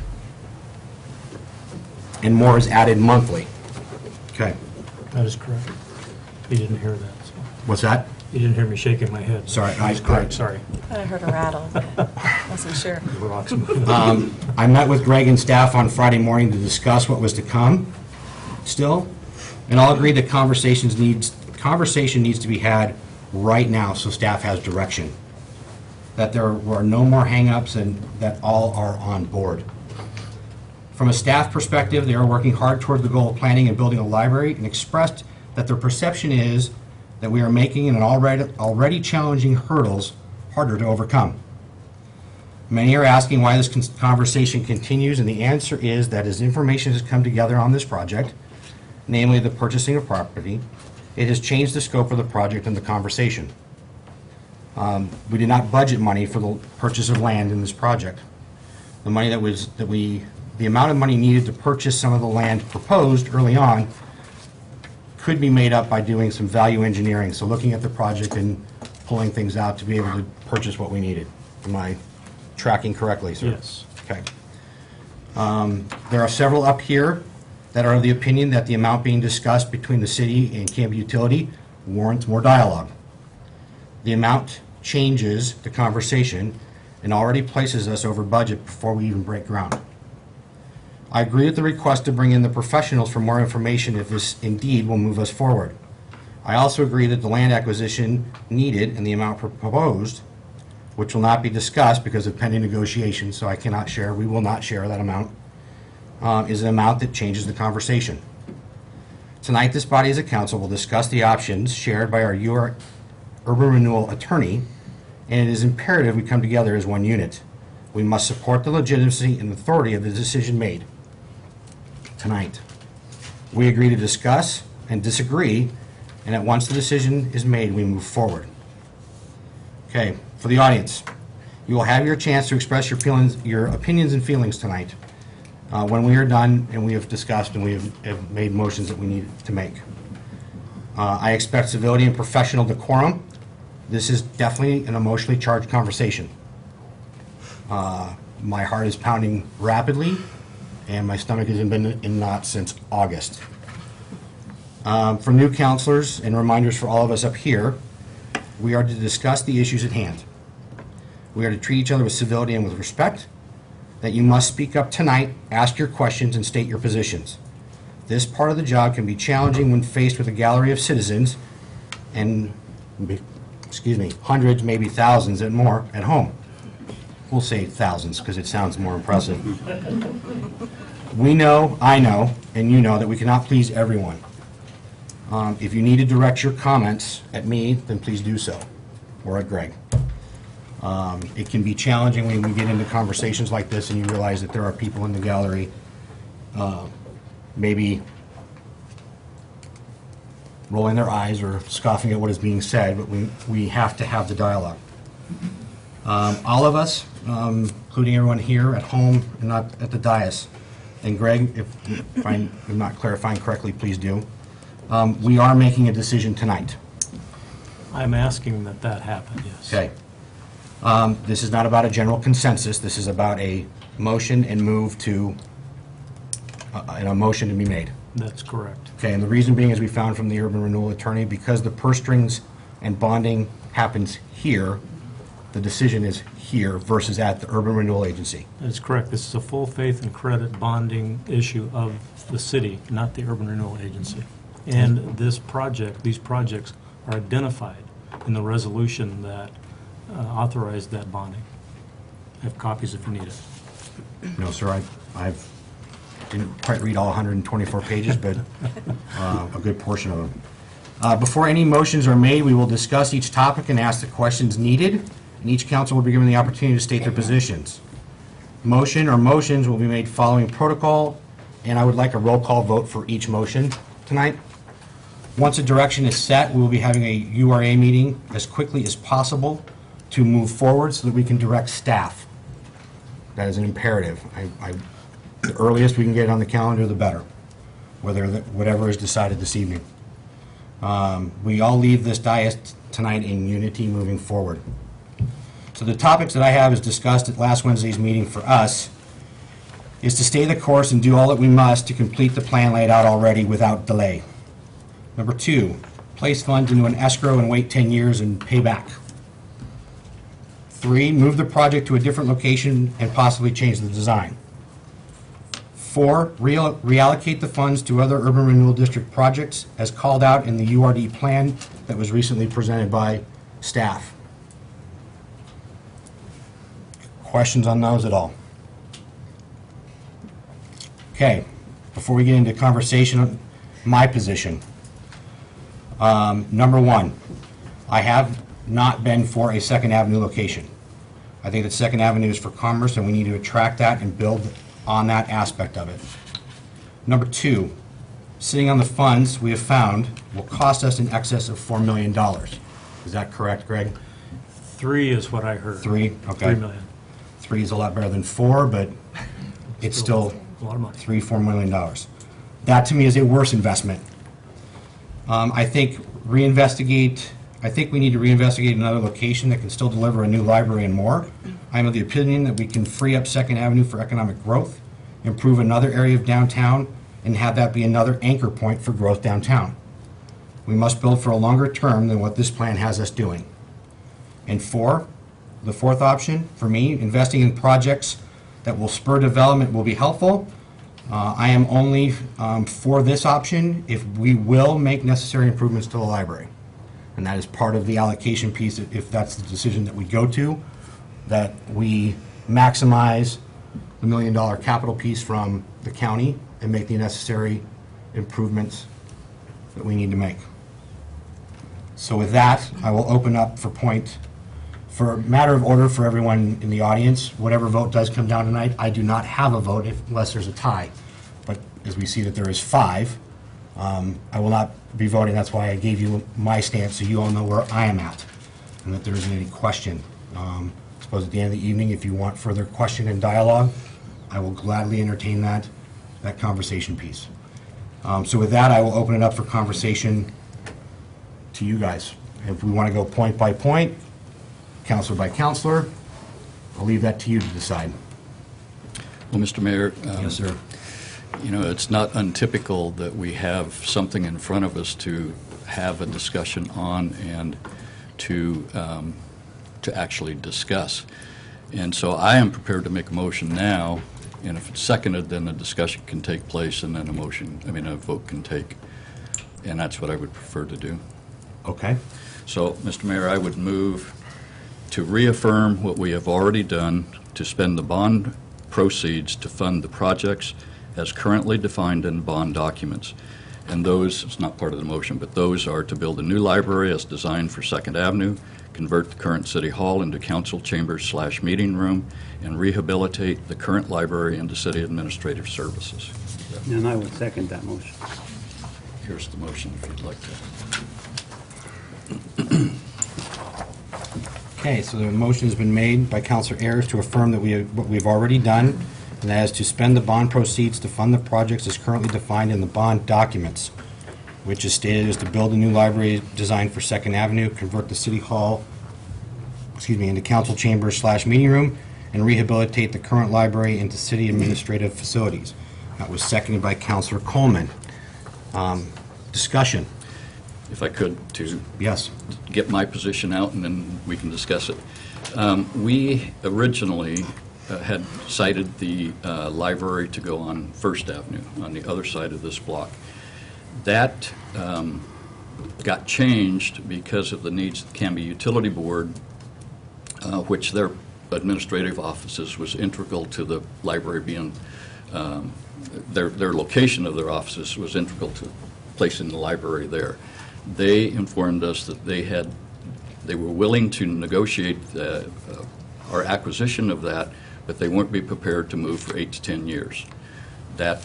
And more is added monthly. Okay. That is correct. You didn't hear that, so. What's that? You didn't hear me shaking my head. Sorry, That is correct, sorry. I heard a rattle, but wasn't sure. The rocks moving. I met with Greg and staff on Friday morning to discuss what was to come still, and all agreed that conversation needs to be had right now so staff has direction, that there were no more hangups, and that all are on board. From a staff perspective, they are working hard toward the goal of planning and building a library, and expressed that their perception is that we are making an already challenging hurdles harder to overcome. Many are asking why this conversation continues, and the answer is that as information has come together on this project, namely the purchasing of property, it has changed the scope of the project and the conversation. We did not budget money for the purchase of land in this project. The money the amount of money needed to purchase some of the land proposed early on could be made up by doing some value engineering, so looking at the project and pulling things out to be able to purchase what we needed. Am I tracking correctly, sir? Yes. Okay. There are several up here that are of the opinion that the amount being discussed between the city and Canby Utility warrants more dialogue. The amount changes the conversation and already places us over budget before we even break ground. I agree with the request to bring in the professionals for more information if this indeed will move us forward. I also agree that the land acquisition needed and the amount proposed, which will not be discussed because of pending negotiations, so I cannot share, we will not share that amount, is an amount that changes the conversation. Tonight, this body as a council will discuss the options shared by our urban renewal attorney, and it is imperative we come together as one unit. We must support the legitimacy and authority of the decision made tonight. We agree to discuss and disagree, and that once the decision is made, we move forward. Okay, for the audience, you will have your chance to express your opinions and feelings tonight when we are done and we have discussed and we have made motions that we need to make. I expect civility and professional decorum. This is definitely an emotionally charged conversation. My heart is pounding rapidly, and my stomach has been in knots since August. For new counselors and reminders for all of us up here, we are to discuss the issues at hand. We are to treat each other with civility and with respect, that you must speak up tonight, ask your questions, and state your positions. This part of the job can be challenging when faced with a gallery of citizens and, hundreds, maybe thousands and more at home. We'll say thousands because it sounds more impressive. We know, I know, and you know that we cannot please everyone. If you need to direct your comments at me, then please do so, or at Greg. It can be challenging when we get into conversations like this and you realize that there are people in the gallery maybe rolling their eyes or scoffing at what is being said, but we have to have the dialogue. All of us, including everyone here at home and not at the dais, and Greg, if I'm not clarifying correctly, please do. We are making a decision tonight. I'm asking that happen, yes. Okay. This is not about a general consensus. This is about a motion and move to, and a motion to be made. That's correct. Okay, and the reason being, as we found from the urban renewal attorney, because the purse strings and bonding happens here, the decision is here versus at the urban renewal agency. That's correct. This is a full faith and credit bonding issue of the city, not the urban renewal agency. And these projects are identified in the resolution that authorized that bonding. I have copies if you need it. No, sir, I didn't quite read all 124 pages, but a good portion of them. Before any motions are made, we will discuss each topic and ask the questions needed, and each council will be given the opportunity to state their positions. Motion or motions will be made following protocol, and I would like a roll call vote for each motion tonight. Once a direction is set, we will be having a URA meeting as quickly as possible to move forward so that we can direct staff. That is an imperative. The earliest we can get it on the calendar, the better, whatever is decided this evening. We all leave this dais tonight in unity moving forward. So the topics that I have is discussed at last Wednesday's meeting for us is to stay the course and do all that we must to complete the plan laid out already without delay. Number 2, place funds into an escrow and wait 10 years and pay back. 3, move the project to a different location and possibly change the design. 4, reallocate the funds to other urban renewal district projects as called out in the URD plan that was recently presented by staff. Questions on those at all? Okay, before we get into conversation on my position. Number 1, I have not been for a Second Avenue location. I think that Second Avenue is for commerce and we need to attract that and build on that aspect of it. Number 2, sitting on the funds we have found will cost us in excess of $4 million. Is that correct, Greg? 3 is what I heard. 3, okay. 3 million. 3 is a lot better than 4, but it's still A lot of money. $4 million. That to me is a worse investment. I think we need to reinvestigate another location that can still deliver a new library and more. I'm of the opinion that we can free up Second Avenue for economic growth, improve another area of downtown, and have that be another anchor point for growth downtown. We must build for a longer term than what this plan has us doing. And 4, the 4th option, for me, investing in projects that will spur development will be helpful. I am only for this option if we will make necessary improvements to the library. And that is part of the allocation piece, if that's the decision that we go to, that we maximize the $1 million capital piece from the county and make the necessary improvements that we need to make. So with that, I will open up for a matter of order for everyone in the audience, whatever vote does come down tonight, I do not have a vote unless there's a tie. But as we see that there is 5, I will not be voting. That's why I gave you my stance, so you all know where I am at, and that there isn't any question. I suppose at the end of the evening, if you want further question and dialogue, I will gladly entertain that conversation piece. So with that, I will open it up for conversation to you guys. If we want to go point by point, counselor by counselor, I'll leave that to you to decide. Well, Mr. Mayor. Yes, sir. You know, it's not untypical that we have something in front of us to have a discussion on and to actually discuss. And so I am prepared to make a motion now, and if it's seconded, then the discussion can take place and then a vote can take. And that's what I would prefer to do. Okay. So, Mr. Mayor, I would move to reaffirm what we have already done to spend the bond proceeds to fund the projects as currently defined in bond documents. And those, it's not part of the motion, but those are to build a new library as designed for Second Avenue, convert the current City Hall into council chambers / meeting room, and rehabilitate the current library into city administrative services. And I would second that motion. Here's the motion if you'd like to. Okay, so the motion has been made by Councilor Ayers to affirm that what we've already done, and that is to spend the bond proceeds to fund the projects as currently defined in the bond documents, which is stated as to build a new library designed for Second Avenue, convert the City Hall, into council chambers / meeting room, and rehabilitate the current library into city administrative facilities. That was seconded by Councilor Coleman. Discussion. If I could, to Yes. get my position out, and then we can discuss it. We originally had cited the library to go on First Avenue, on the other side of this block. That got changed because of the needs of the Canby Utility Board, which their administrative offices was integral to the library being, their location of their offices was integral to placing the library there. They informed us that they were willing to negotiate our acquisition of that, but they wouldn't be prepared to move for 8 to 10 years. That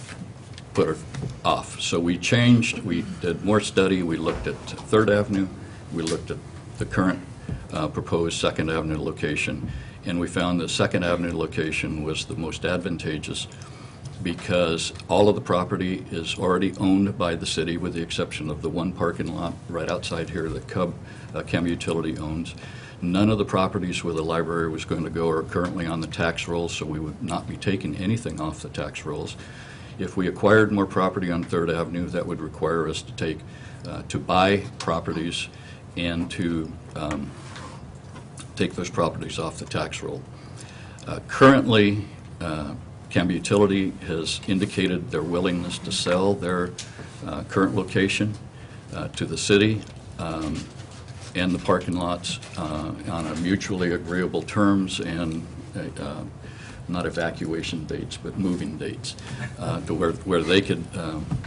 put her off. So we changed, we did more study, we looked at Third Avenue, we looked at the current proposed Second Avenue location, and we found that Second Avenue location was the most advantageous because all of the property is already owned by the city, with the exception of the one parking lot right outside here that Canby Utility owns. None of the properties where the library was going to go are currently on the tax rolls, so we would not be taking anything off the tax rolls. If we acquired more property on Third Avenue, that would require us to buy properties and to take those properties off the tax roll. Currently, Canby Utility has indicated their willingness to sell their current location to the city and the parking lots on a mutually agreeable terms and not evacuation dates, but moving dates, to where they could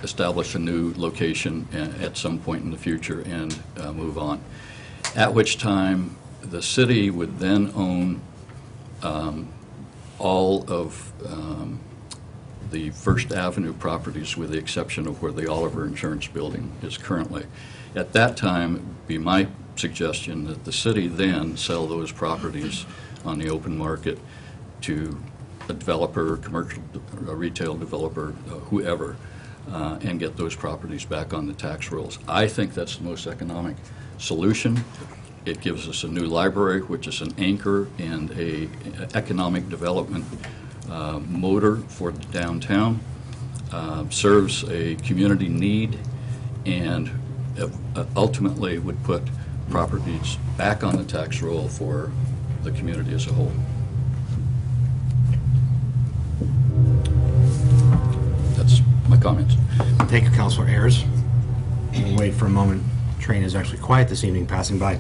establish a new location at some point in the future and move on. At which time, the city would then own all of the First Avenue properties, with the exception of where the Oliver Insurance Building is currently. At that time, it would be my suggestion that the city then sell those properties on the open market to a developer, a retail developer, whoever, and get those properties back on the tax rolls. I think that's the most economic solution. It gives us a new library, which is an anchor and a economic development motor for the downtown, serves a community need, and ultimately would put properties back on the tax roll for the community as a whole. That's my comments. Thank you, Councilor Ayers. We'll wait for a moment. Train is actually quiet this evening, passing by.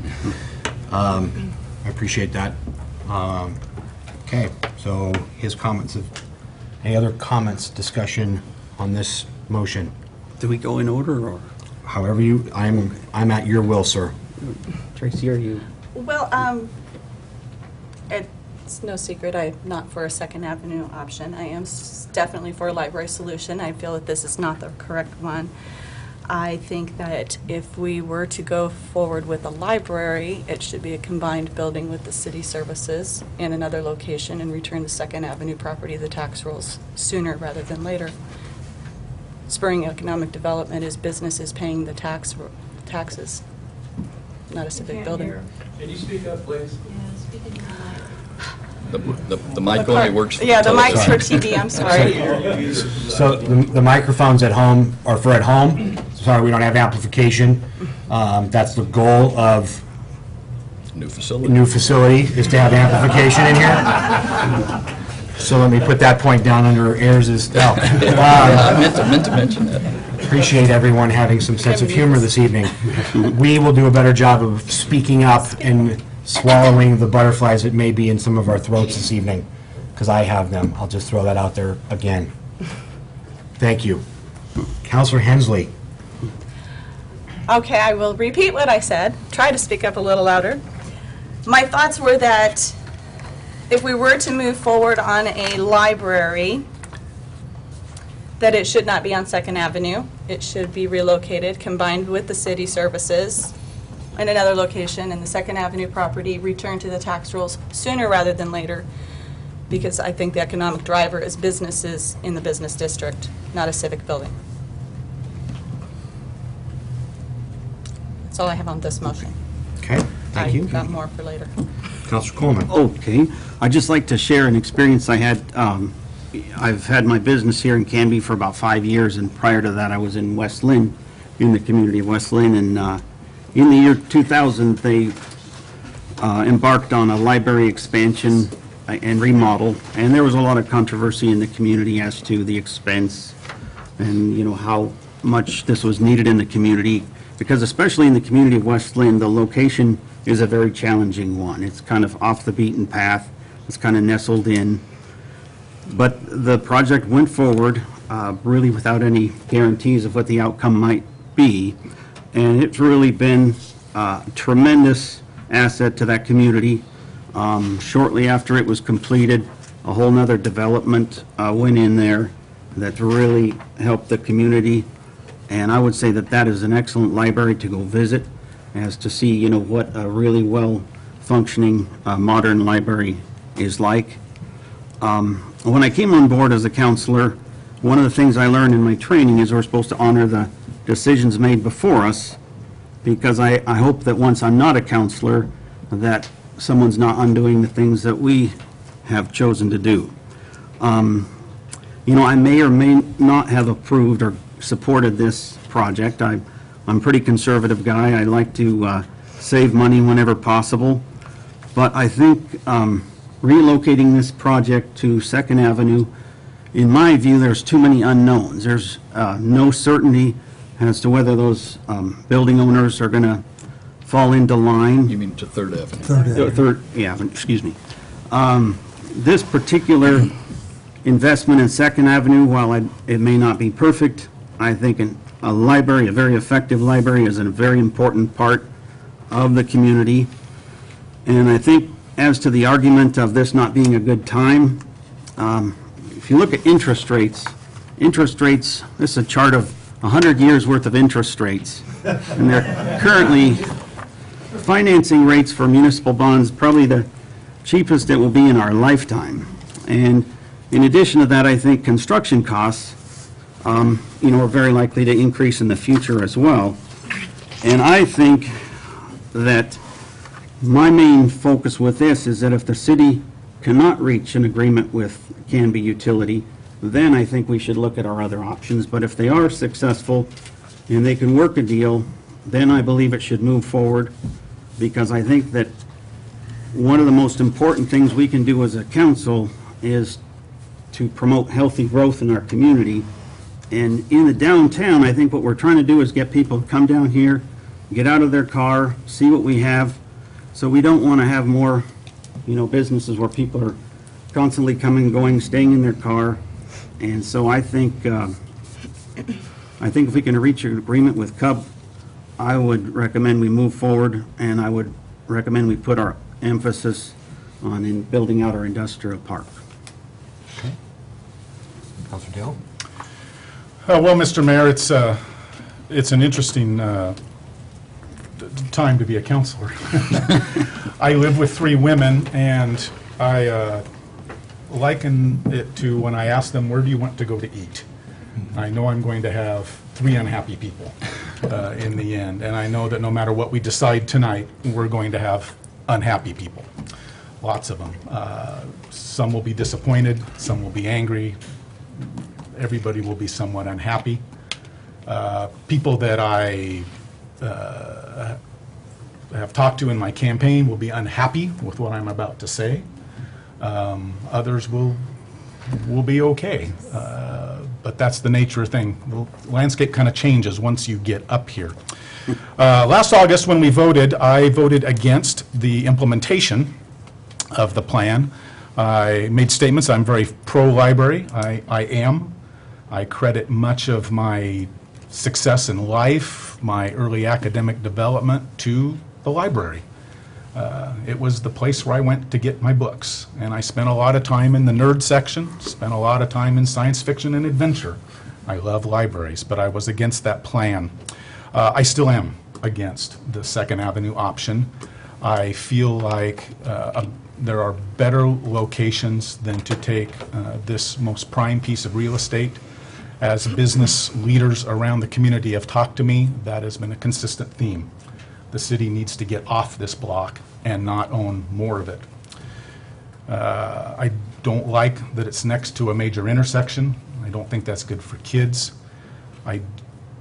I appreciate that. Okay, so his comments. Any other comments, discussion on this motion? Do we go in order, or? However you, I'm at your will, sir. Tracy, are you? Well, it's no secret I'm not for a Second Avenue option. I am definitely for a library solution. I feel that this is not the correct one. I think that if we were to go forward with a library, it should be a combined building with the city services in another location, and return the Second Avenue property to the tax rolls sooner rather than later. Spurring economic development is businesses paying the taxes, not a civic building. Can you speak up, please? The mic only works for the Yeah, the mic's for television. TV, I'm sorry. So the microphones at home are for at home. Sorry, we don't have amplification. That's the goal of New facility. new facility, is to have amplification in here. So let me put that point down under Ayers' belt. I meant to mention that. Appreciate everyone having some sense of humor this evening. We will do a better job of speaking up and swallowing the butterflies that may be in some of our throats this evening, because I have them. I'll just throw that out there again. Thank you. Councilor Hensley. Okay, I will repeat what I said, try to speak up a little louder. My thoughts were that if we were to move forward on a library, that it should not be on Second Avenue. It should be relocated, combined with the city services in another location, and the Second Avenue property returned to the tax rolls sooner rather than later, because I think the economic driver is businesses in the business district, not a civic building. That's all I have on this motion. Okay, thank you. I've got more for later. Councilor Coleman. Okay. I'd just like to share an experience I had. I've had my business here in Canby for about 5 years, and prior to that, I was in West Lynn, in the community of West Lynn, and in the year 2000, they embarked on a library expansion and remodel, and there was a lot of controversy in the community as to the expense and, you know, how much this was needed in the community, because especially in the community of West Lynn, the location is a very challenging one. It's kind of off the beaten path. It's kind of nestled in. But the project went forward really without any guarantees of what the outcome might be. And it's really been a tremendous asset to that community. Shortly after it was completed, a whole nother development went in there that really helped the community. And I would say that that is an excellent library to go visit, as to see, you know, what a really well-functioning modern library is like. When I came on board as a counselor, one of the things I learned in my training is we're supposed to honor the decisions made before us, because I hope that once I'm not a counselor, that someone's not undoing the things that we have chosen to do. You know, I may or may not have approved or supported this project. I'm a pretty conservative guy. I like to save money whenever possible. But I think relocating this project to Second Avenue, in my view, there's too many unknowns. There's no certainty as to whether those building owners are going to fall into line. You mean to Third Avenue? Third, yeah, excuse me. This particular investment in Second Avenue, while it may not be perfect, I think a library, a very effective library, is a very important part of the community. And I think as to the argument of this not being a good time, if you look at interest rates, this is a chart of 100 years' worth of interest rates. And they're currently financing rates for municipal bonds probably the cheapest it will be in our lifetime. And in addition to that, I think construction costs, you know, are very likely to increase in the future as well. And I think that my main focus with this is that if the city cannot reach an agreement with Canby Utility, then I think we should look at our other options. But if they are successful and they can work a deal, then I believe it should move forward, because I think that one of the most important things we can do as a council is to promote healthy growth in our community. And in the downtown, I think what we're trying to do is get people to come down here, get out of their car, see what we have. So we don't want to have more, you know, businesses where people are constantly coming and going, staying in their car. And so I think if we can reach an agreement with Cub, I would recommend we move forward, and I would recommend we put our emphasis on in building out our industrial park. Okay. Councilor Dale? Well, Mr. Mayor, it's an interesting time to be a counselor. I live with 3 women, and I liken it to when I ask them, where do you want to go to eat? I know I'm going to have 3 unhappy people in the end, and I know that no matter what we decide tonight, we're going to have unhappy people, lots of them. Some will be disappointed, some will be angry, everybody will be somewhat unhappy. People that I have talked to in my campaign will be unhappy with what I'm about to say. Others will be okay. But that's the nature of thing. The landscape kind of changes once you get up here. Last August when we voted, I voted against the implementation of the plan. I made statements. I'm very pro-library. I am. I credit much of my success in life, my early academic development, to the library. It was the place where I went to get my books, and I spent a lot of time in the nerd section, spent a lot of time in science fiction and adventure. I love libraries, but I was against that plan. I still am against the Second Avenue option. I feel like there are better locations than to take this most prime piece of real estate. As business leaders around the community have talked to me, that has been a consistent theme. The city needs to get off this block and not own more of it. I don't like that it's next to a major intersection. I don't think that's good for kids. I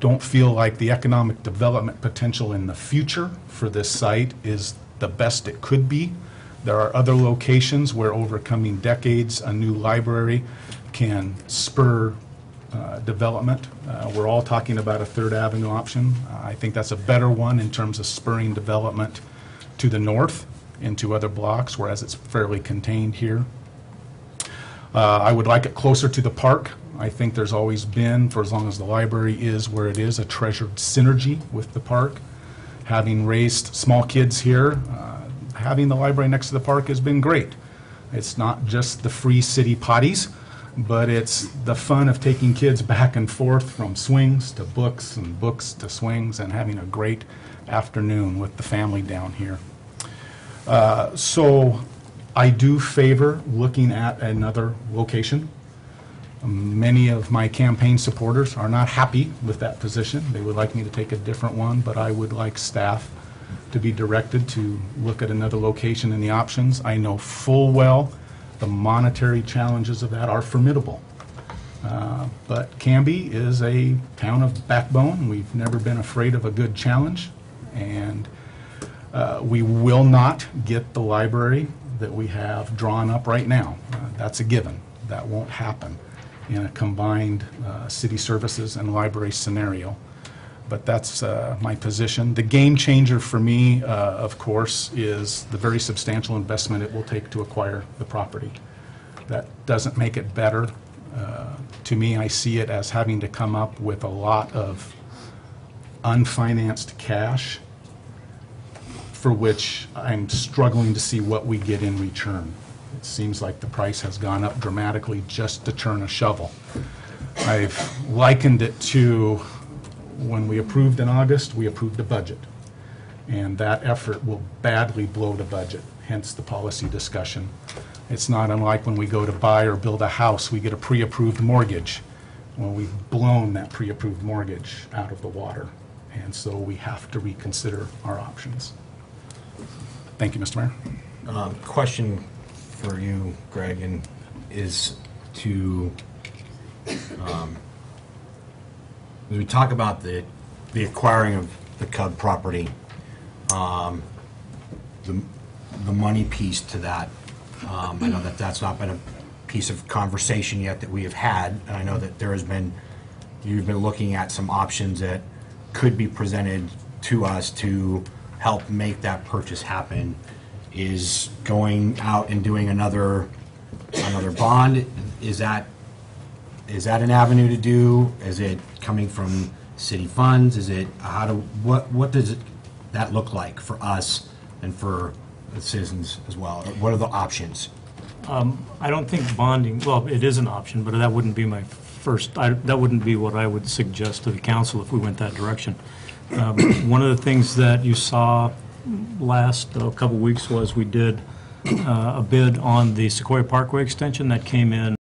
don't feel like the economic development potential in the future for this site is the best it could be. There are other locations where over coming decades, a new library can spur development. We're all talking about a Third Avenue option. I think that's a better one in terms of spurring development to the north into other blocks, whereas it's fairly contained here. I would like it closer to the park. I think there's always been, for as long as the library is where it is, a treasured synergy with the park. Having raised small kids here, having the library next to the park has been great. It's not just the free city potties, but it's the fun of taking kids back and forth from swings to books and books to swings and having a great afternoon with the family down here. So I do favor looking at another location. Many of my campaign supporters are not happy with that position. They would like me to take a different one, but I would like staff to be directed to look at another location in the options. I know full well the monetary challenges of that are formidable. But Canby is a town of backbone. We've never been afraid of a good challenge, and we will not get the library that we have drawn up right now. That's a given. That won't happen in a combined city services and library scenario. But that's my position. The game changer for me, of course, is the very substantial investment it will take to acquire the property. That doesn't make it better. To me, I see it as having to come up with a lot of unfinanced cash for which I'm struggling to see what we get in return. It seems like the price has gone up dramatically just to turn a shovel. I've likened it to when we approved in August, we approved a budget. And that effort will badly blow the budget, hence the policy discussion. It's not unlike when we go to buy or build a house, we get a pre-approved mortgage. Well, we've blown that pre-approved mortgage out of the water. And so we have to reconsider our options. Thank you, Mr. Mayor. Question for you, Greg, and is to, when we talk about the acquiring of the Cub property, the money piece to that, I know that that's not been a piece of conversation yet that we have had, and I know that there has been, you've been looking at some options that could be presented to us to help make that purchase happen. Is going out and doing another bond, is that an avenue to do? Is it coming from city funds? Is it, what does that look like for us and for the citizens as well? What are the options? I don't think bonding, well, it is an option, but that wouldn't be my first, that wouldn't be what I would suggest to the council if we went that direction. One of the things that you saw last couple weeks was we did a bid on the Sequoia Parkway extension that came in